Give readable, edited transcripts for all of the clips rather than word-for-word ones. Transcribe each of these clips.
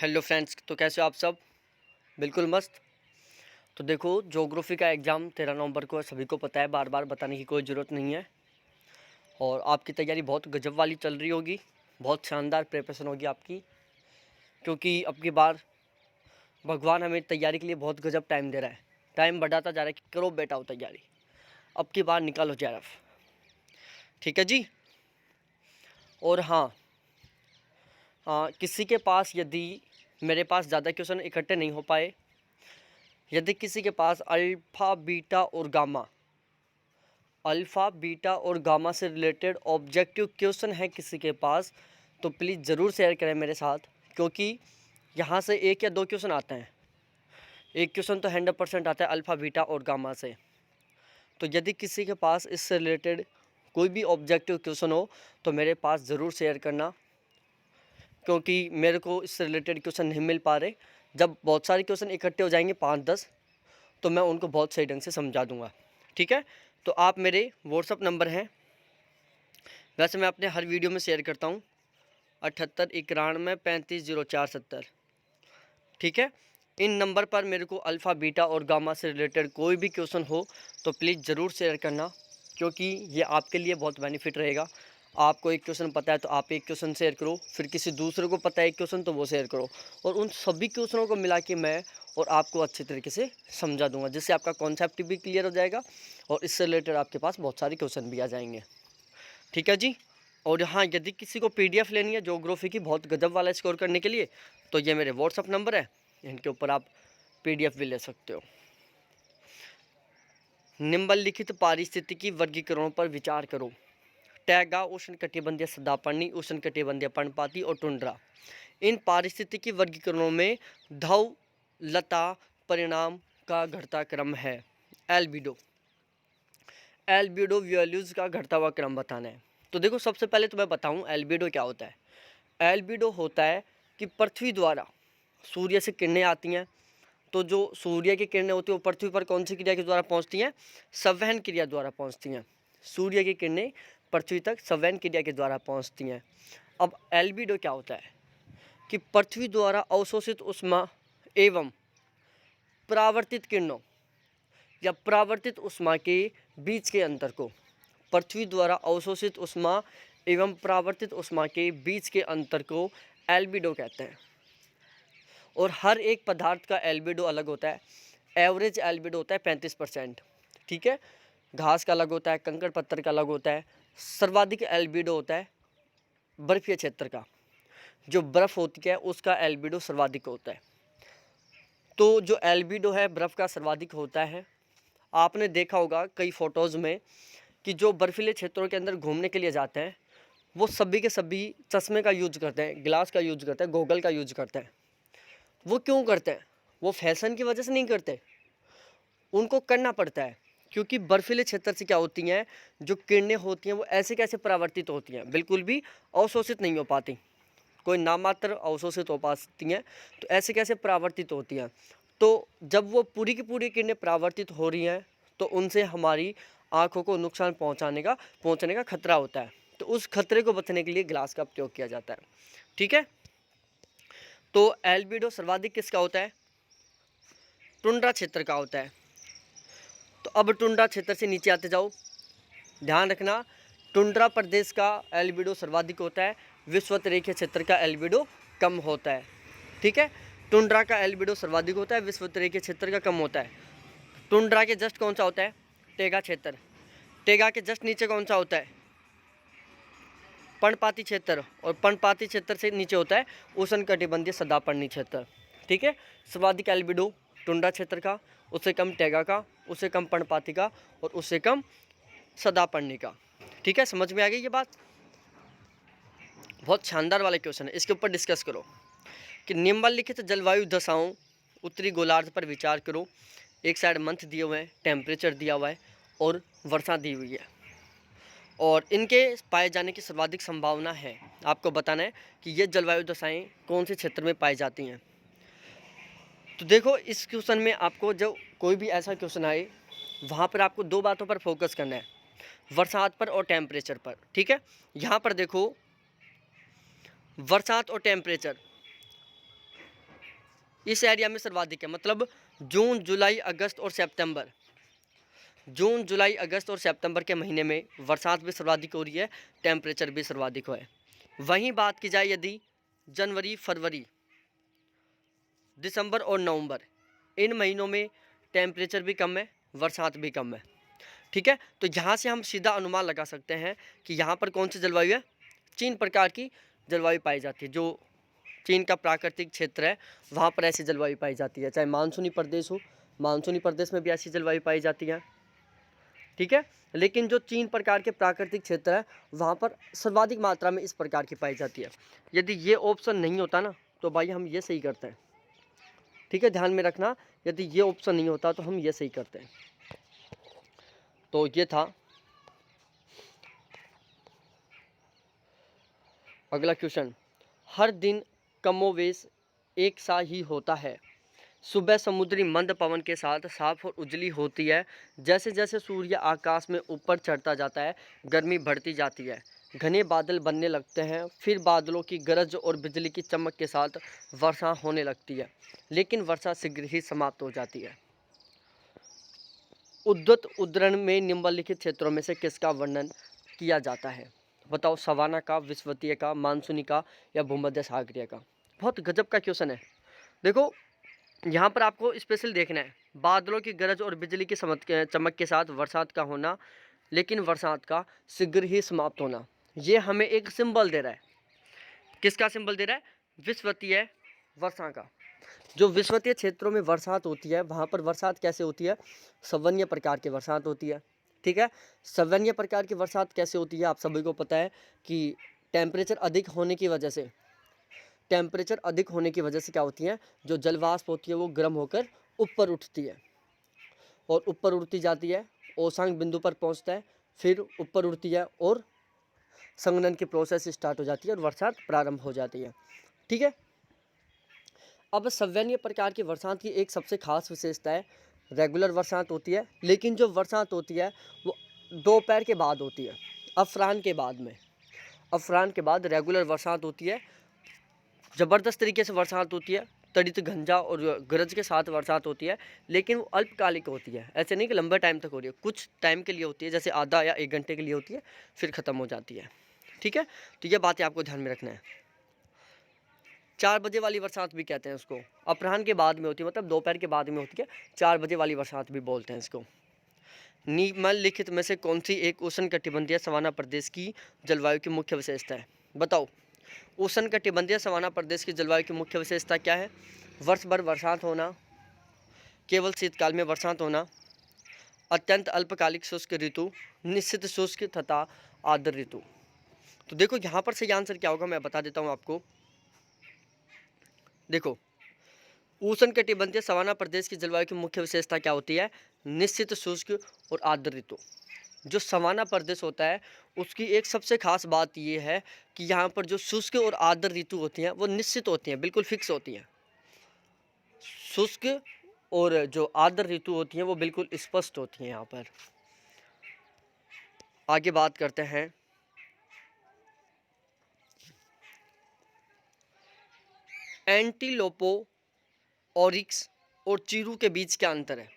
Hello friends, तो कैसे हो आप सब। बिल्कुल मस्त। तो देखो, ज्योग्राफी का एग्ज़ाम 13 नवंबर को है, सभी को पता है, बार बार बताने की कोई ज़रूरत नहीं है। और आपकी तैयारी बहुत गजब वाली चल रही होगी, बहुत शानदार प्रिपरेशन होगी आपकी, क्योंकि अब की बार भगवान हमें तैयारी के लिए बहुत गजब टाइम दे रहा है। टाइम बढ़ाता जा रहा है कि करो बेटा हो तैयारी, अब की बार निकालो जेआरएफ। ठीक है जी। और हाँ, किसी के पास यदि मेरे पास ज़्यादा क्वेश्चन इकट्ठे नहीं हो पाए, यदि किसी के पास अल्फ़ा बीटा और गामा से रिलेटेड ऑब्जेक्टिव क्वेश्चन है किसी के पास, तो प्लीज़ ज़रूर शेयर करें मेरे साथ, क्योंकि यहाँ से एक या दो क्वेश्चन आते हैं। एक क्वेश्चन तो 100% आता है अल्फ़ा बीटा और गामा से। तो यदि किसी के पास इससे रिलेटेड कोई भी ऑब्जेक्टिव क्वेश्चन हो तो मेरे पास ज़रूर शेयर करना, क्योंकि मेरे को इससे रिलेटेड क्वेश्चन नहीं मिल पा रहे। जब बहुत सारे क्वेश्चन इकट्ठे हो जाएंगे 5-10, तो मैं उनको बहुत सही ढंग से समझा दूंगा। ठीक है। तो आप मेरे व्हाट्सअप नंबर हैं, वैसे मैं अपने हर वीडियो में शेयर करता हूँ, 7891350470। ठीक है। इन नंबर पर मेरे को अल्फ़ा बीटा और गामा से रिलेटेड कोई भी क्वेश्चन हो तो प्लीज़ ज़रूर शेयर करना, क्योंकि ये आपके लिए बहुत बेनिफिट रहेगा। आपको एक क्वेश्चन पता है तो आप एक क्वेश्चन शेयर करो, फिर किसी दूसरे को पता है एक क्वेश्चन तो वो शेयर करो, और उन सभी क्वेश्चनों को मिला के मैं और आपको अच्छे तरीके से समझा दूंगा, जिससे आपका कॉन्सेप्ट भी क्लियर हो जाएगा और इससे रिलेटेड आपके पास बहुत सारे क्वेश्चन भी आ जाएंगे। ठीक है जी। और हाँ, यदि किसी को पीडीएफ लेनी है ज्योग्राफी की बहुत गजब वाला स्कोर करने के लिए, तो ये मेरे व्हाट्सअप नंबर है, इनके ऊपर आप पीडीएफ भी ले सकते हो। निम्नलिखित पारिस्थितिकी वर्गीकरणों पर विचार करो। टैगा, उष्णकटिबंधीय सदापर्णी, उष्णकटिबंधीय पर्णपाती और टुंड्रा। इन पारिस्थितिकी वर्गीकरणों में ध्रुव लता परिणाम का घटता क्रम है। एल्बिडो वैल्यूज का घटता हुआ क्रम बताना है। तो देखो, सबसे पहले तो मैं बताऊं एल्बिडो क्या होता है। एल्बिडो होता है कि पृथ्वी द्वारा सूर्य से किरणें आती हैं, तो जो सूर्य की किरणें होती हैं वो पृथ्वी पर कौन सी क्रिया के द्वारा पहुंचती हैं? संवहन क्रिया द्वारा पहुंचती हैं। सूर्य की किरणें पृथ्वी तक संवहन क्रिया के द्वारा पहुंचती हैं। अब एल्बिडो क्या होता है कि पृथ्वी द्वारा अवशोषित ऊष्मा एवं परावर्तित किरणों या परावर्तित ऊष्मा के बीच के अंतर को, पृथ्वी द्वारा अवशोषित ऊष्मा एवं परावर्तित ऊष्मा के बीच के अंतर को एल्बिडो कहते हैं। और हर एक पदार्थ का एल्बिडो अलग होता है। एवरेज एल्बिडो होता है 35%। ठीक है। घास का अलग होता है, कंकड़ पत्थर का अलग होता है। सर्वाधिक एल्बिडो होता है बर्फीय क्षेत्र का, जो बर्फ़ होती है उसका एल्बिडो सर्वाधिक होता है। तो जो एल्बिडो है बर्फ़ का सर्वाधिक होता है। आपने देखा होगा कई फ़ोटोज़ में कि जो बर्फीले क्षेत्रों के अंदर घूमने के लिए जाते हैं वो सभी के सभी चश्मे का यूज करते हैं, ग्लास का यूज करते हैं, गॉगल का यूज करते हैं। वो क्यों करते हैं? वो फैशन की वजह से नहीं करते, उनको करना पड़ता है, क्योंकि बर्फीले क्षेत्र से क्या होती हैं, जो किरणें होती हैं वो ऐसे कैसे परावर्तित होती हैं, बिल्कुल भी अवशोषित नहीं हो पाती, कोई नामात्र अवशोषित हो पाती हैं, तो ऐसे कैसे परावर्तित होती हैं। तो जब वो पूरी की पूरी किरणें परावर्तित हो रही हैं तो उनसे हमारी आँखों को नुकसान पहुँचने का खतरा होता है। तो उस खतरे को बचने के लिए ग्लास का प्रयोग किया जाता है। ठीक है। तो एल्बिडो सर्वाधिक किसका होता है? टुंड्रा क्षेत्र का होता है। तो अब टुंड्रा क्षेत्र से नीचे आते जाओ, ध्यान रखना, टुंड्रा प्रदेश का एल्बिडो सर्वाधिक होता है, विषुवत-रेखीय क्षेत्र का एल्बिडो कम होता है। ठीक है। टुंड्रा का एल्बिडो सर्वाधिक होता है, विषुवत-रेखीय क्षेत्र का कम होता है। टुंड्रा के जस्ट कौन सा होता है? टेगा क्षेत्र। टेगा के जस्ट नीचे कौन सा होता है? पर्णपाती क्षेत्र। और पर्णपाती क्षेत्र से नीचे होता है उष्णकटिबंधीय सदापर्णी क्षेत्र। ठीक है। सर्वाधिक एल्बिडो टुंड्रा क्षेत्र का, उससे कम टेगा का, उससे कम पर्णपाती का और उससे कम सदापर्णी का। ठीक है। समझ में आ गई ये बात? बहुत शानदार वाला क्वेश्चन है, इसके ऊपर डिस्कस करो कि निम्नलिखित जलवायु दशाओं उत्तरी गोलार्ध पर विचार करो। एक साइड मंथ दिए हुए हैं, टेम्परेचर दिया हुआ है और वर्षा दी हुई है, और इनके पाए जाने की सर्वाधिक संभावना है। आपको बताना है कि ये जलवायु दशाएं कौन से क्षेत्र में पाई जाती हैं। तो देखो, इस क्वेश्चन में आपको जब कोई भी ऐसा क्वेश्चन आए वहाँ पर आपको दो बातों पर फोकस करना है, बरसात पर और टेम्परेचर पर। ठीक है। यहाँ पर देखो, बरसात और टेम्परेचर, इस एरिया में सर्वाधिक है, मतलब जून जुलाई अगस्त और सितंबर, जून जुलाई अगस्त और सितंबर के महीने में बरसात भी सर्वाधिक हो रही है, टेम्परेचर भी सर्वाधिक है। वहीं बात की जाए यदि जनवरी फरवरी दिसंबर और नवंबर, इन महीनों में टेम्परेचर भी कम है, बरसात भी कम है। ठीक है, तो यहाँ से हम सीधा अनुमान लगा सकते हैं कि यहाँ पर कौन सी जलवायु है, 3 प्रकार की जलवायु पाई जाती है। जो चीन का प्राकृतिक क्षेत्र है वहाँ पर ऐसी जलवायु पाई जाती है, चाहे मानसूनी प्रदेश हो, मानसूनी प्रदेश में भी ऐसी जलवायु पाई जाती है। ठीक है, लेकिन जो 3 प्रकार के प्राकृतिक क्षेत्र है वहाँ पर सर्वाधिक मात्रा में इस प्रकार की पाई जाती है। यदि ये ऑप्शन नहीं होता ना तो भाई हम ये सही करते हैं। ठीक है, ध्यान में रखना, यदि ये ऑप्शन नहीं होता तो हम ये सही करते हैं। तो ये था। अगला क्वेश्चन, हर दिन कमोवेश एक सा ही होता है। सुबह समुद्री मंद पवन के साथ साफ और उजली होती है। जैसे जैसे सूर्य आकाश में ऊपर चढ़ता जाता है गर्मी बढ़ती जाती है, घने बादल बनने लगते हैं, फिर बादलों की गरज और बिजली की चमक के साथ वर्षा होने लगती है, लेकिन वर्षा शीघ्र ही समाप्त हो जाती है। उद्धत उद्धरण में निम्नलिखित क्षेत्रों में से किसका वर्णन किया जाता है? बताओ, सवाना का, विषुवतीय का, मानसूनी का या भूमध्य सागरीय का? बहुत गजब का क्वेश्चन है। देखो यहाँ पर आपको स्पेशल देखना है, बादलों की गरज और बिजली की चमक के साथ बरसात का होना, लेकिन बरसात का शीघ्र ही समाप्त होना। ये हमें एक सिंबल दे रहा है। किसका सिंबल दे रहा है? विषुवतीय वर्षा का। जो विषुवतीय क्षेत्रों में बरसात होती है वहाँ पर बरसात कैसे होती है? संवहनीय प्रकार की बरसात होती है। ठीक है, संवहनीय प्रकार की बरसात कैसे होती है आप सभी को पता है कि टेम्परेचर अधिक होने की वजह से, टेम्परेचर अधिक होने की वजह से क्या होती है, जो जलवाष्प होती है वो गर्म होकर ऊपर उठती है, और ऊपर उड़ती जाती है, ओसांग बिंदु पर पहुंचता है, फिर ऊपर उड़ती है और संघनन की प्रोसेस स्टार्ट हो जाती है और बरसात प्रारंभ हो जाती है। ठीक है, अब संवहनीय प्रकार की बरसात की एक सबसे खास विशेषता है, रेगुलर बरसात होती है, लेकिन जो बरसात होती है वो दोपहर के बाद होती है, अफरान के बाद में, अफरान के बाद रेगुलर बरसात होती है, ज़बरदस्त तरीके से बरसात होती है, तड़ित घंजा और गरज के साथ बरसात होती है, लेकिन वो अल्पकालिक होती है। ऐसे नहीं कि लंबे टाइम तक हो रही है, कुछ टाइम के लिए होती है, जैसे आधा या 1 घंटे के लिए होती है, फिर ख़त्म हो जाती है। ठीक है, तो ये बातें आपको ध्यान में रखना है। 4 बजे वाली बरसात भी कहते हैं उसको, अपराह्न के बाद में होती है, मतलब दोपहर के बाद में होती है, 4 बजे वाली बरसात भी बोलते हैं इसको। निम्नलिखित में से कौन सी एक उष्णकटिबंधीय सवाना प्रदेश की जलवायु की मुख्य विशेषता है? बताओ, उष्णकटिबंधीय सवाना प्रदेश की जलवायु की मुख्य विशेषता क्या है? वर्ष भर बरसात होना, केवल शीतकाल में बरसात होना, अत्यंत अल्पकालिक शुष्क ऋतु, निश्चित शुष्क तथा आर्द्र ऋतु। तो देखो यहाँ पर सही आंसर क्या होगा, मैं बता देता हूँ आपको। देखो, उष्णकटिबंधीय सवाना प्रदेश की जलवायु की मुख्य विशेषता क्या होती है? निश्चित शुष्क और आर्द्र ऋतु। जो सवाना प्रदेश होता है उसकी एक सबसे खास बात ये है कि यहाँ पर जो शुष्क और आर्द्र ऋतु होती हैं वो निश्चित होती हैं, बिल्कुल फिक्स होती हैं। शुष्क और जो आर्द्र ऋतु होती हैं वो बिल्कुल स्पष्ट होती हैं। यहाँ पर आगे बात करते हैं, एंटीलोपो ऑरिक्स और चीरू के बीच क्या अंतर है?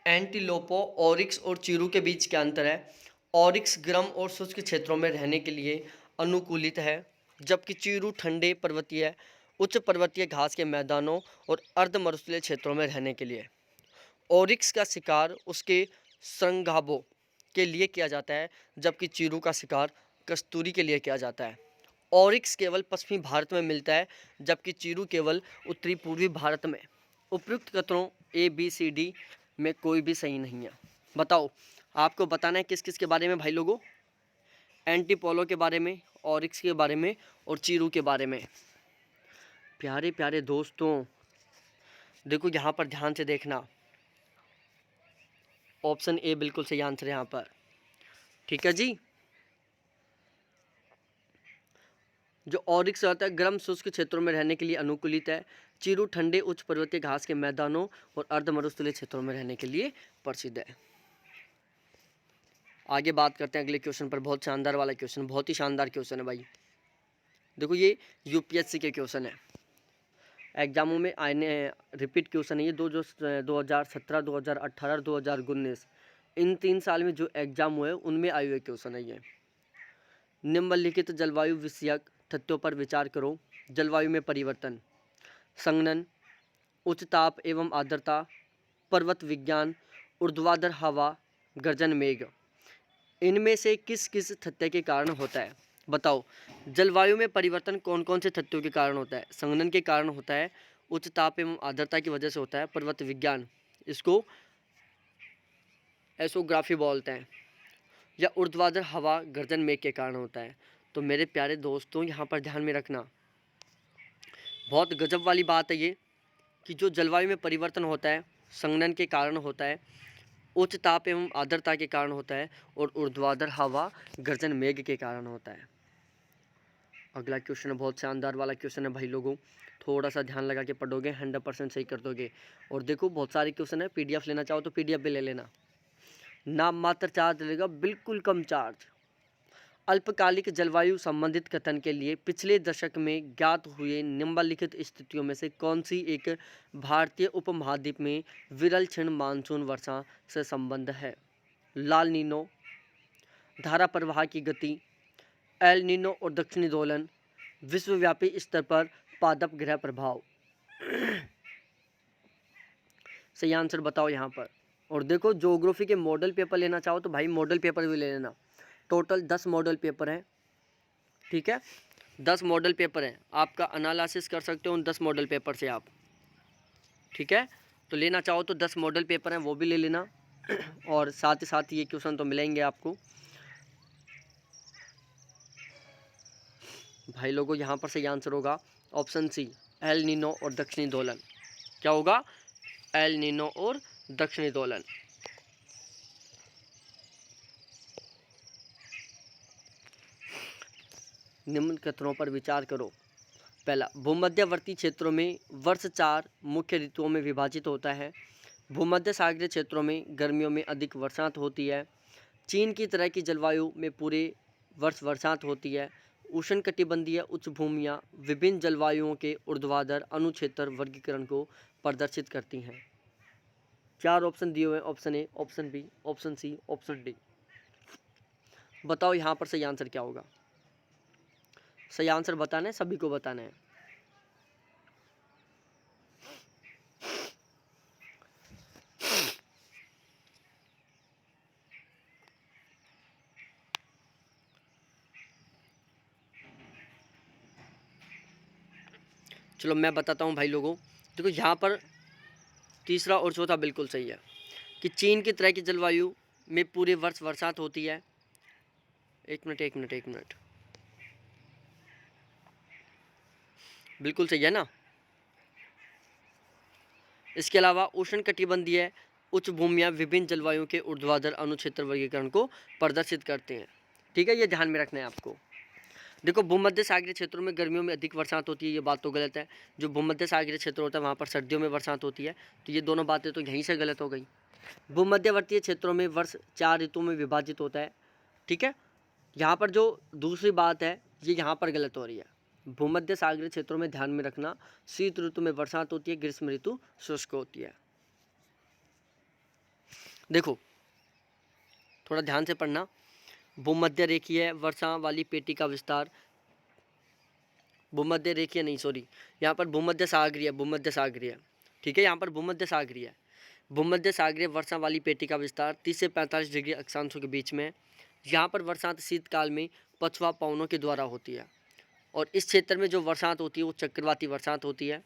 एंटीलोपो ऑरिक्स और चीरू के बीच क्या अंतर है? ऑरिक्स गर्म और शुष्क क्षेत्रों में रहने के लिए अनुकूलित है, जबकि चीरू ठंडे पर्वतीय, उच्च पर्वतीय घास के मैदानों और अर्ध मरुस्थलीय क्षेत्रों में रहने के लिए। ऑरिक्स का शिकार उसके श्रृंगाबों के लिए किया जाता है, जबकि चीरू का शिकार कस्तूरी के लिए किया जाता है। ऑरिक्स केवल पश्चिमी भारत में मिलता है, जबकि चीरू केवल उत्तरी पूर्वी भारत में। उपयुक्त कथनों ABCD में कोई भी सही नहीं है। बताओ, आपको बताना है किस किस के बारे में भाई लोगों? एंटीपोलो के बारे में, ऑरिक्स के बारे में और चीरू के बारे में। प्यारे प्यारे दोस्तों, देखो यहाँ पर ध्यान से देखना, ऑप्शन ए बिल्कुल सही आंसर है यहाँ पर। ठीक है जी, जो ऑरिक्स होता है गर्म शुष्क क्षेत्रों में रहने के लिए अनुकूलित है। चीरू ठंडे उच्च पर्वतीय घास के मैदानों और अर्ध मरुस्थलीय क्षेत्रों में रहने के लिए प्रसिद्ध है। आगे बात करते हैं अगले क्वेश्चन पर। बहुत शानदार वाला क्वेश्चन, बहुत ही शानदार क्वेश्चन है भाई। देखो ये UPSC के क्वेश्चन है। एग्जामों में आने रिपीट क्वेश्चन है ये 2017, 2018, 2019 इन 3 साल में जो एग्जाम हुए उनमें आए हुए क्वेश्चन है ये। निम्नलिखित जलवायु विषयक तथ्यों पर विचार करो। जलवायु में परिवर्तन, संघनन, उच्च ताप एवं आर्द्रता, पर्वत विज्ञान, ऊर्ध्वाधर हवा, गर्जन मेघ, इनमें से किस किस तथ्य के कारण होता है? बताओ। जलवायु में परिवर्तन कौन कौन से तथ्यों के कारण होता है? संघनन के कारण होता है, उच्च ताप एवं आर्द्रता की वजह से होता है, पर्वत विज्ञान इसको एसोग्राफी बोलते हैं, या ऊर्ध्वाधर हवा गर्जन मेघ के कारण होता है। तो मेरे प्यारे दोस्तों यहाँ पर ध्यान में रखना, बहुत गजब वाली बात है ये कि जो जलवायु में परिवर्तन होता है संघनन के कारण होता है, उच्च ताप एवं आर्द्रता के कारण होता है, और ऊर्ध्वाधर हवा गर्जन मेघ के कारण होता है। अगला क्वेश्चन है बहुत शानदार वाला क्वेश्चन है भाई लोगों, थोड़ा सा ध्यान लगा के पढ़ोगे 100% सही कर दोगे। और देखो बहुत सारे क्वेश्चन है, पीडीएफ लेना चाहो तो पीडीएफ भी ले लेना। नाम मात्र चार्ज लगेगा, बिल्कुल कम चार्ज। अल्पकालिक जलवायु संबंधित कथन के लिए पिछले दशक में ज्ञात हुए निम्नलिखित स्थितियों में से कौन सी एक भारतीय उपमहाद्वीप में विरल क्षण मानसून वर्षा से संबंध है? लाल नीनो, धारा प्रवाह की गति, एल नीनो और दक्षिणी दोलन, विश्वव्यापी स्तर पर पादप ग्रह प्रभाव। सही आंसर बताओ यहाँ पर। और देखो ज्योग्राफी के मॉडल पेपर लेना चाहो तो भाई मॉडल पेपर भी ले लेना। टोटल 10 मॉडल पेपर हैं, ठीक है, 10 मॉडल पेपर हैं, आपका एनालिसिस कर सकते हो उन 10 मॉडल पेपर से आप, ठीक है। तो लेना चाहो तो 10 मॉडल पेपर हैं वो भी ले लेना, और साथ ही साथ ये क्वेश्चन तो मिलेंगे आपको भाई लोगों। यहाँ पर सही आंसर होगा ऑप्शन सी, एल नीनो और दक्षिणी दोलन। क्या होगा? एल नीनो और दक्षिणी दोलन। निम्न कथनों पर विचार करो। पहला, भूमध्यवर्ती क्षेत्रों में वर्ष 4 मुख्य ऋतुओं में विभाजित होता है। भूमध्य सागरीय क्षेत्रों में गर्मियों में अधिक वर्षात होती है। चीन की तरह की जलवायु में पूरे वर्ष वर्षात होती है। उष्णकटिबंधीय उच्च भूमियाँ विभिन्न जलवायुओं के ऊर्ध्वाधर अनुक्षेत्र वर्गीकरण को प्रदर्शित करती हैं। 4 ऑप्शन दिए हुए हैं, option A, option B, option C, option D. बताओ यहाँ पर सही आंसर क्या होगा? सही आंसर बताना है, सभी को बताना है। चलो मैं बताता हूँ भाई लोगों। देखो यहाँ पर तीसरा और चौथा बिल्कुल सही है कि चीन की तरह की जलवायु में पूरे वर्ष बरसात होती है। एक मिनट, बिल्कुल सही है ना। इसके अलावा उष्णकटिबंधीय उच्च भूमियाँ विभिन्न जलवायु के ऊर्ध्वाधर अनुक्षेत्र वर्गीकरण को प्रदर्शित करते हैं, ठीक है, ये ध्यान में रखना है आपको। देखो भूमध्य सागरीय क्षेत्रों में गर्मियों में अधिक बरसात होती है, ये बात तो गलत है। जो भूमध्य सागरीय क्षेत्र होता है वहाँ पर सर्दियों में बरसात होती है, तो ये दोनों बातें तो यहीं से गलत हो गई। भूमध्यवर्तीय क्षेत्रों में वर्ष 4 ऋतुओं में विभाजित होता है, ठीक है। यहाँ पर जो दूसरी बात है ये यहाँ पर गलत हो रही है। भूमध्य सागरीय क्षेत्रों में ध्यान में रखना, शीत ऋतु में बरसात होती है, ग्रीष्म ऋतु शुष्क होती है। देखो थोड़ा ध्यान से पढ़ना। भूमध्य रेखीय वर्षा वाली पेटी का विस्तार, भूमध्य रेखीय नहीं सॉरी, यहाँ पर भूमध्य सागरीय, ठीक है, यहाँ पर भूमध्य सागरीय वर्षा वाली पेटी का विस्तार 30 से 45 डिग्री अक्षांशों के बीच में। यहाँ पर बरसात शीतकाल में पछुआ पवनों के द्वारा होती है, और इस क्षेत्र में जो बरसात होती है वो चक्रवाती बरसात होती है।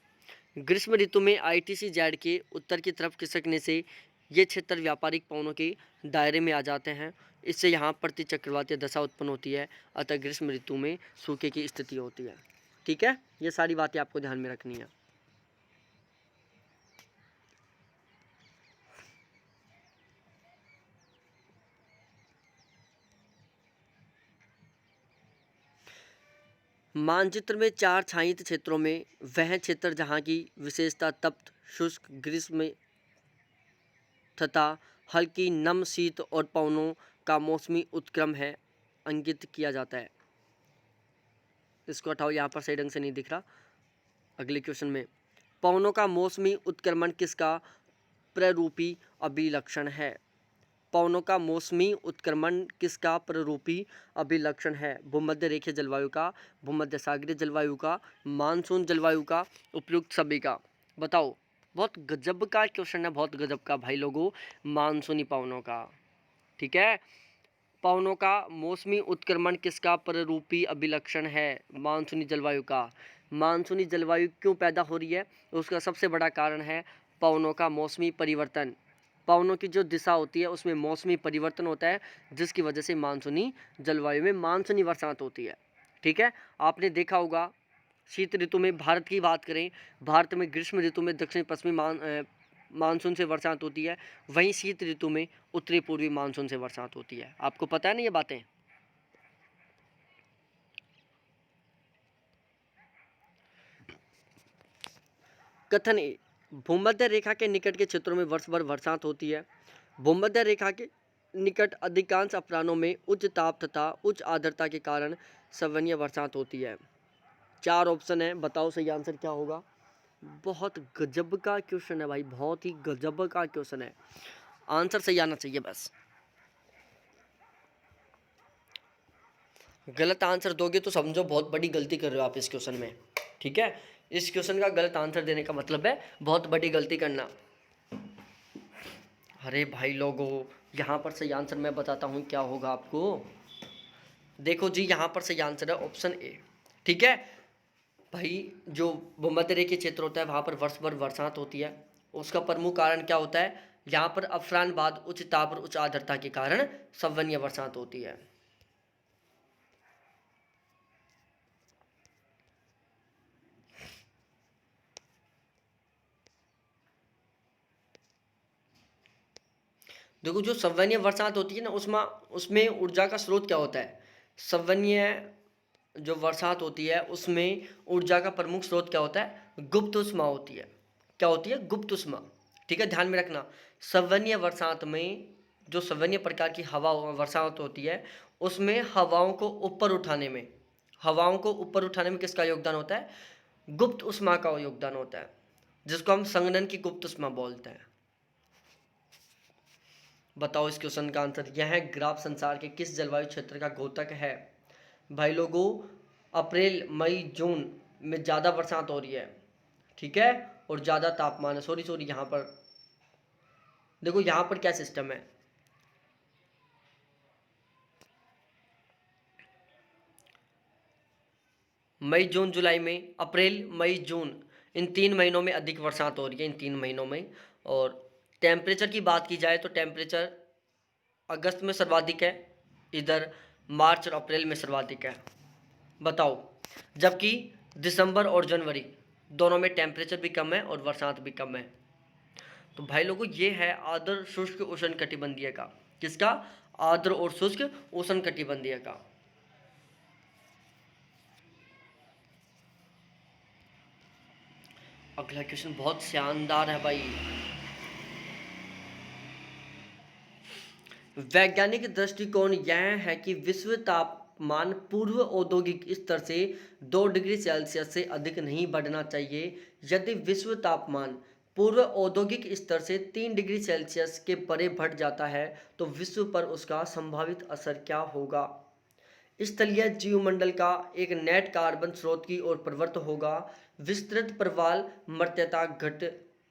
ग्रीष्म ऋतु में ITC-Z के उत्तर की तरफ खिसकने से ये क्षेत्र व्यापारिक पवनों के दायरे में आ जाते हैं। इससे यहाँ प्रति चक्रवाती दशा उत्पन्न होती है, अतः ग्रीष्म ऋतु में सूखे की स्थिति होती है, ठीक है। ये सारी बातें आपको ध्यान में रखनी है। मानचित्र में 4 छायांकित क्षेत्रों में वह क्षेत्र जहाँ की विशेषता तप्त, शुष्क, ग्रीष्म तथा हल्की नम शीत और पवनों का मौसमी उत्क्रम है अंकित किया जाता है। इसको हटाओ, यहाँ पर सही ढंग से नहीं दिख रहा। अगले क्वेश्चन में पवनों का मौसमी उत्क्रमण किसका प्ररूपी अभिलक्षण है? पवनों का मौसमी उत्क्रमण किसका प्ररूपी अभिलक्षण है? भूमध्य रेखीय जलवायु का, भूमध्य सागरीय जलवायु का, मानसून जलवायु का, उपयुक्त सभी का। बताओ, बहुत गजब का क्वेश्चन है, बहुत गजब का भाई लोगों, मानसूनी पवनों का। ठीक है, पवनों का मौसमी उत्क्रमण किसका प्ररूपी अभिलक्षण है? मानसूनी जलवायु का। मानसूनी जलवायु क्यों पैदा हो रही है? उसका सबसे बड़ा कारण है पवनों का मौसमी परिवर्तन। पवनों की जो दिशा होती है उसमें मौसमी परिवर्तन होता है, जिसकी वजह से मानसूनी जलवायु में मानसूनी बरसात होती है। ठीक है, आपने देखा होगा शीत ऋतु में, भारत की बात करें, भारत में ग्रीष्म ऋतु में दक्षिण पश्चिमी मानसून से बरसात होती है, वहीं शीत ऋतु में उत्तरी पूर्वी मानसून से बरसात होती है। आपको पता है ना ये बातें? कथन ए, भूमध्य रेखा के निकट के क्षेत्रों में वर्ष भर बरसात होती है। भूमध्य रेखा के निकट अधिकांश अपराह्नों में उच्च ताप तथा उच्च आर्द्रता के कारण सवनीय बरसात होती है। 4 ऑप्शन है, बताओ सही आंसर क्या होगा? बहुत गजब का क्वेश्चन है भाई, बहुत ही गजब का क्वेश्चन है। आंसर सही आना चाहिए बस। गलत आंसर दोगे तो समझो बहुत बड़ी गलती कर रहे हो आप इस क्वेश्चन में। ठीक है, इस क्वेश्चन का गलत आंसर देने का मतलब है बहुत बड़ी गलती करना। अरे भाई लोगों, यहाँ पर सही आंसर मैं बताता हूँ क्या होगा आपको। देखो जी, यहाँ पर सही आंसर है ऑप्शन ए। ठीक है भाई, जो भूमध्य रेखीय क्षेत्र होता है वहाँ पर वर्ष भर बरसात होती है। उसका प्रमुख कारण क्या होता है? यहाँ पर अपराह्न बाद उच्च ताप और उच्च आर्द्रता के कारण सवनीय बरसात होती है। देखो, जो सवनीय बरसात होती है ना, उसमें ऊर्जा का स्रोत क्या होता है? सवनीय जो बरसात होती है उसमें ऊर्जा का प्रमुख स्रोत क्या होता है? गुप्त उष्मा होती है। क्या होती है? गुप्त उष्मा। ठीक है, ध्यान में रखना। सवनीय बरसात में जो सवनीय प्रकार की हवा बरसात होती है उसमें हवाओं को ऊपर उठाने में किसका योगदान होता है? गुप्त उष्मा का योगदान होता है, जिसको हम संघनन की गुप्त उष्मा बोलते हैं। बताओ इस क्वेश्चन का आंसर। यह ग्राफ संसार के किस जलवायु क्षेत्र का द्योतक है? भाई लोगों, अप्रैल मई जून में ज़्यादा बरसात हो रही है। ठीक है, और ज़्यादा तापमान है। सॉरी, यहाँ पर देखो, यहाँ पर क्या सिस्टम है। मई जून जुलाई में, अप्रैल मई जून इन 3 महीनों में अधिक बरसात हो रही है, इन 3 महीनों में। और टेम्परेचर की बात की जाए तो टेम्परेचर अगस्त में सर्वाधिक है, इधर मार्च और अप्रैल में सर्वाधिक है। बताओ, जबकि दिसंबर और जनवरी दोनों में टेम्परेचर भी कम है और बरसात भी कम है। तो भाई लोगों, ये है आर्द्र शुष्क उष्णकटिबंधीय का। किसका? आर्द्र और शुष्क उष्णकटिबंधीय का। अगला क्वेश्चन बहुत शानदार है भाई। वैज्ञानिक दृष्टिकोण यह है कि विश्व तापमान पूर्व औद्योगिक स्तर से 2 डिग्री सेल्सियस से अधिक नहीं बढ़ना चाहिए। यदि विश्व तापमान पूर्व औद्योगिक स्तर से 3 डिग्री सेल्सियस के परे बढ़ जाता है तो विश्व पर उसका संभावित असर क्या होगा? स्थलीय जीवमंडल का एक नेट कार्बन स्रोत की ओर प्रवृत्त होगा। विस्तृत प्रवाल मर्त्यता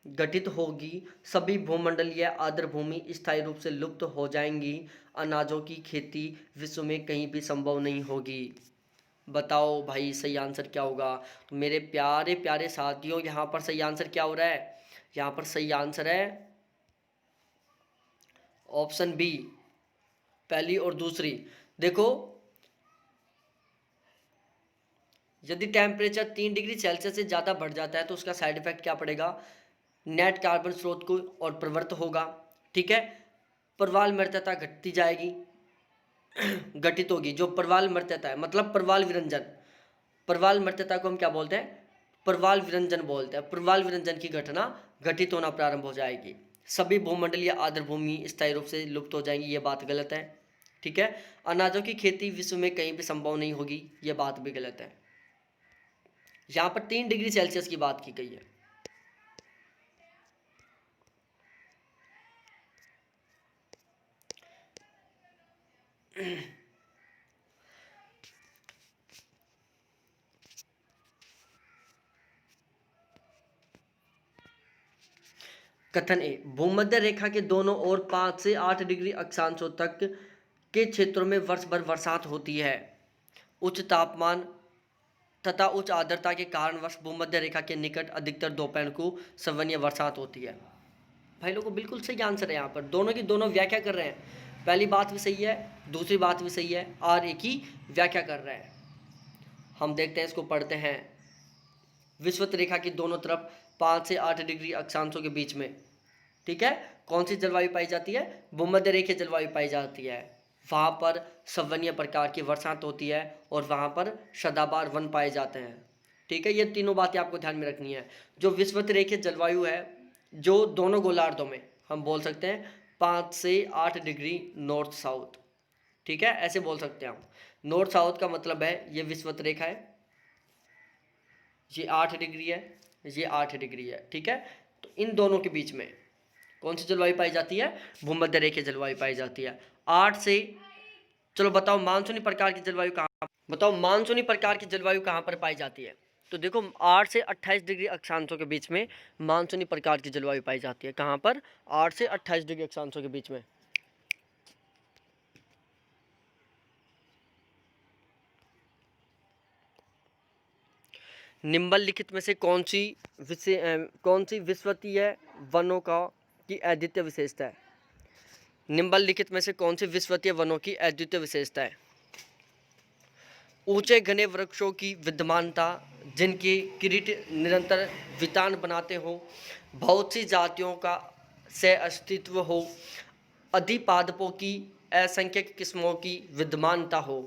घटित होगी। सभी भूमंडलीय आर्द्र भूमि स्थायी रूप से लुप्त हो जाएंगी। अनाजों की खेती विश्व में कहीं भी संभव नहीं होगी। बताओ भाई सही आंसर क्या होगा? तो मेरे प्यारे प्यारे साथियों, यहाँ पर सही आंसर क्या हो रहा है? यहाँ पर सही आंसर है ऑप्शन बी, पहली और दूसरी। देखो, यदि टेम्परेचर 3 डिग्री सेल्सियस से ज़्यादा बढ़ जाता है तो उसका साइड इफेक्ट क्या पड़ेगा? नेट कार्बन स्रोत को और प्रवृत्त होगा। ठीक है, प्रवाल मृत्यता घटती जाएगी, घटित होगी। जो प्रवाल मृत्यता है मतलब प्रवाल विरंजन, प्रवाल मृत्यता को हम क्या बोलते हैं? प्रवाल विरंजन बोलते हैं। प्रवाल विरंजन की घटना घटित होना प्रारंभ हो जाएगी। सभी भूमंडलीय आर्द्र भूमि स्थायी रूप से लुप्त हो जाएंगी, ये बात गलत है। ठीक है, अनाजों की खेती विश्व में कहीं भी संभव नहीं होगी, ये बात भी गलत है। यहाँ पर 3 डिग्री सेल्सियस की बात की गई है। कथन ए, भूमध्य रेखा के दोनों ओर 5 से 8 डिग्री अक्षांशों तक के क्षेत्रों में वर्ष भर बरसात होती है। उच्च तापमान तथा उच्च आर्द्रता के कारणवश भूमध्य रेखा के निकट अधिकतर दोपहर को संवहनीय बरसात होती है। भाई लोगों बिल्कुल सही आंसर है, यहाँ पर दोनों की दोनों व्याख्या कर रहे हैं। पहली बात भी सही है, दूसरी बात भी सही है, और एक ही व्याख्या कर रहे हैं। हम देखते हैं, इसको पढ़ते हैं। विषुवत रेखा की दोनों तरफ 5 से 8 डिग्री अक्षांशों के बीच में, ठीक है, कौन सी जलवायु पाई जाती है? भूमध्य रेखीय जलवायु पाई जाती है। वहाँ पर संवहनीय प्रकार की बरसात होती है और वहाँ पर सदाबहार वन पाए जाते हैं। ठीक है, ये तीनों बातें आपको ध्यान में रखनी है। जो विषुवत रेखीय जलवायु है, जो दोनों गोलार्धों में हम बोल सकते हैं 5 से 8 डिग्री नॉर्थ साउथ, ठीक है, ऐसे बोल सकते हैं हम। नॉर्थ साउथ का मतलब है ये विषुवत रेखा है, ये 8 डिग्री है, ये 8 डिग्री है, ठीक है। तो इन दोनों के बीच में कौन सी जलवायु पाई जाती है? भूमध्य रेखीय जलवायु पाई जाती है। 8 से, चलो बताओ मानसूनी प्रकार की जलवायु कहाँ, बताओ मानसूनी प्रकार की जलवायु कहाँ पर पाई जाती है? तो देखो 8 से 28 डिग्री अक्षांशों के बीच में मानसूनी प्रकार की जलवायु पाई जाती है। कहाँ पर? 8 से 28 डिग्री अक्षांशों के बीच में। निम्नलिखित में से कौन सी विषुवतीय वनों का की अद्वितीय विशेषता है? निम्नलिखित में से कौन सी विषुवतीय वनों की अद्वितीय विशेषता है? ऊंचे घने वृक्षों की विद्यमानता, जिनके किरीट निरंतर वितान बनाते हो, बहुत सी जातियों का से अस्तित्व हो, अधिपादपों की असंख्यक किस्मों की विद्यमानता हो।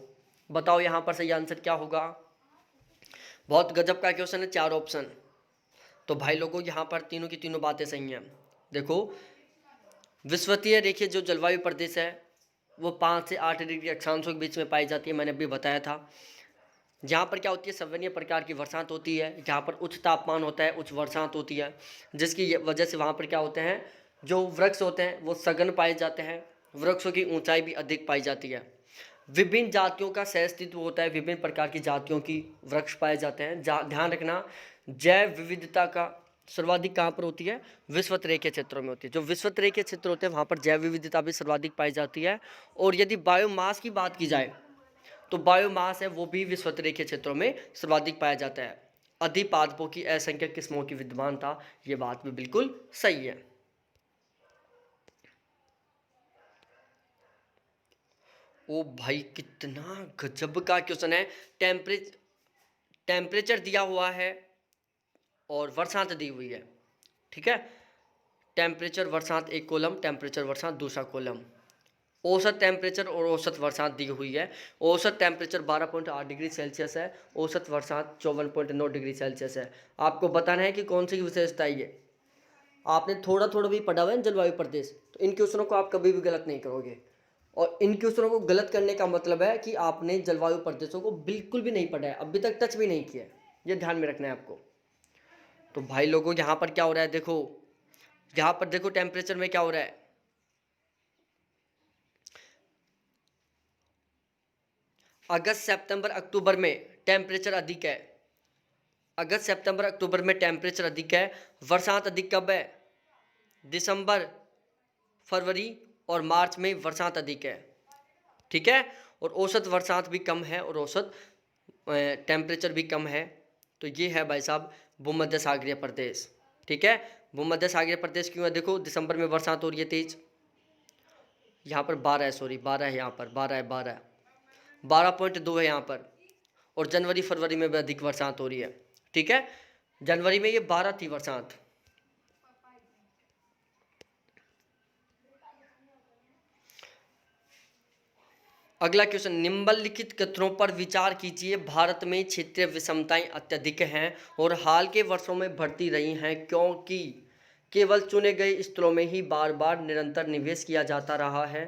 बताओ यहाँ पर सही आंसर क्या होगा? बहुत गजब का क्वेश्चन है, 4 ऑप्शन। तो भाई लोगों यहाँ पर तीनों की तीनों बातें सही हैं। देखो विषुवतीय रेखीय जो जलवायु प्रदेश है वो 5 से 8 डिग्री अक्षांशों के बीच में पाई जाती है, मैंने अभी बताया था। जहाँ पर क्या होती है? संवहनीय प्रकार की बरसात होती है, जहाँ पर उच्च तापमान होता है, उच्च बरसात होती है, जिसकी वजह से वहाँ पर क्या होते हैं, जो वृक्ष होते हैं वो सघन पाए जाते हैं, वृक्षों की ऊंचाई भी अधिक पाई जाती है, विभिन्न जातियों का सहअस्तित्व होता है, विभिन्न प्रकार की जातियों की वृक्ष पाए जाते हैं। ध्यान रखना, जैव विविधता का सर्वाधिक कहाँ पर होती है? विषुवत रेखीय क्षेत्रों में होती है। जो विषुवत रेखीय क्षेत्र होते हैं वहाँ पर जैव विविधता भी सर्वाधिक पाई जाती है। और यदि बायोमास की बात की जाए तो बायोमास है वो भी विषुवत रेखीय क्षेत्रों में सर्वाधिक पाया जाता है। अधिपादपों की असंख्यक किस्मों की विद्यमानता, ये बात भी बिल्कुल सही है। ओ भाई कितना गजब का क्वेश्चन है। टेम्परेचर दिया हुआ है और वर्षांत दी हुई है, ठीक है। टेम्परेचर वर्षांत एक कॉलम, टेम्परेचर वर्षांत दूसरा कॉलम। औसत टेम्परेचर और औसत वर्षांत दी हुई है। औसत टेम्परेचर 12.8 डिग्री सेल्सियस है, औसत वर्षांत 54.9 डिग्री सेल्सियस है। आपको बताना है कि कौन सी विशेषता है ये। आपने थोड़ा थोड़ा भी पढ़ा हुआ है जलवायु प्रदेश, तो इन क्वेश्चनों को आप कभी भी गलत नहीं करोगे। और इन क्वेश्चनों को गलत करने का मतलब है कि आपने जलवायु प्रदेशों को बिल्कुल भी नहीं पढ़ा है, अभी तक टच भी नहीं किया है, ये ध्यान में रखना है आपको। तो भाई लोगों यहाँ पर क्या हो रहा है, देखो यहाँ पर देखो टेम्परेचर में क्या हो रहा है। अगस्त सितंबर अक्टूबर में टेम्परेचर अधिक है, अगस्त सितंबर अक्टूबर में टेम्परेचर अधिक है। वर्षांत अधिक कब है? दिसंबर फरवरी और मार्च में वर्षांत अधिक है, ठीक है। और औसत वर्षांत भी कम है और औसत टेम्परेचर भी कम है। तो ये है भाई साहब भूमध्य सागरीय प्रदेश, ठीक है। भूमध्य सागरीय प्रदेश क्यों है? देखो दिसंबर में बरसात हो रही है तेज, यहाँ पर 12 है, सॉरी 12 है, यहाँ पर 12 है, 12.2 है यहाँ पर। और जनवरी फरवरी में भी अधिक बरसात हो रही है, ठीक है। जनवरी में ये 12 थी बरसात। अगला क्वेश्चन, निम्नलिखित कथनों पर विचार कीजिए। भारत में क्षेत्रीय विषमताएं अत्यधिक हैं और हाल के वर्षों में बढ़ती रही हैं, क्योंकि केवल चुने गए स्थलों में ही बार बार निरंतर निवेश किया जाता रहा है।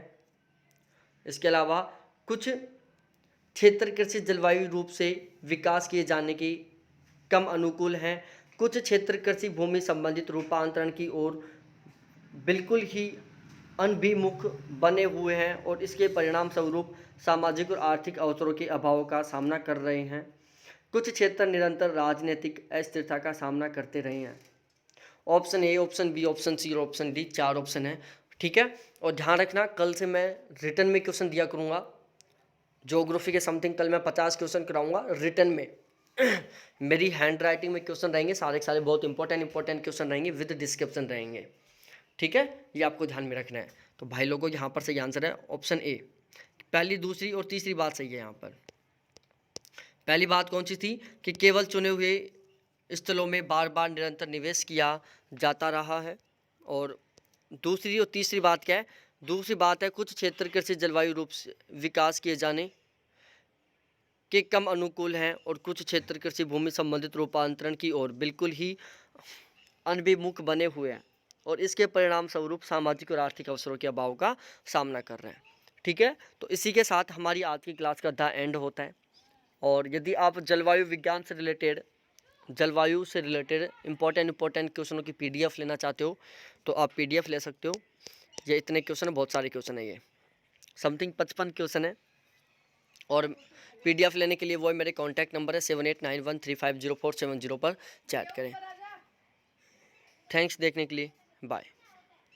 इसके अलावा कुछ क्षेत्र कृषि जलवायु रूप से विकास किए जाने की कम अनुकूल हैं, कुछ क्षेत्र कृषि भूमि संबंधित रूपांतरण की ओर बिल्कुल ही अनभिमुख बने हुए हैं और इसके परिणाम स्वरूप सामाजिक और आर्थिक अवसरों के अभाव का सामना कर रहे हैं। कुछ क्षेत्र निरंतर राजनीतिक अस्थिरता का सामना करते रहे हैं। Option A, option B, option C और ऑप्शन डी, 4 ऑप्शन है, ठीक है। और ध्यान रखना, कल से मैं रिटर्न में क्वेश्चन दिया करूँगा। ज्योग्राफी के समथिंग कल मैं 50 क्वेश्चन कराऊंगा रिटर्न में। मेरी हैंड राइटिंग में क्वेश्चन रहेंगे, सारे के सारे बहुत इंपॉर्टेंट क्वेश्चन रहेंगे, विद डिस्क्रिप्शन रहेंगे, ठीक है। ये आपको ध्यान में रखना है। तो भाई लोगों यहाँ पर सही आंसर है ऑप्शन ए। पहली, दूसरी और तीसरी बात सही है यहाँ पर। पहली बात कौन सी थी कि केवल चुने हुए स्थलों में बार बार निरंतर निवेश किया जाता रहा है। और दूसरी और तीसरी बात क्या है? दूसरी बात है कुछ क्षेत्र कृषि जलवायु रूप से विकास किए जाने के कम अनुकूल हैं और कुछ क्षेत्र कृषि भूमि संबंधित रूपांतरण की ओर बिल्कुल ही अनभिमुख बने हुए हैं और इसके परिणाम स्वरूप सामाजिक और आर्थिक अवसरों के अभाव का सामना कर रहे हैं, ठीक है। तो इसी के साथ हमारी आज की क्लास का द एंड होता है। और यदि आप जलवायु विज्ञान से रिलेटेड, जलवायु से रिलेटेड इंपॉर्टेंट क्वेश्चनों की PDF लेना चाहते हो तो आप PDF ले सकते हो। ये इतने क्वेश्चन है, बहुत सारे क्वेश्चन है, ये समथिंग 55 क्वेश्चन है। और PDF लेने के लिए वो मेरे कॉन्टैक्ट नंबर है 7891350470 पर चैट करें। थैंक्स देखने के लिए, बाय।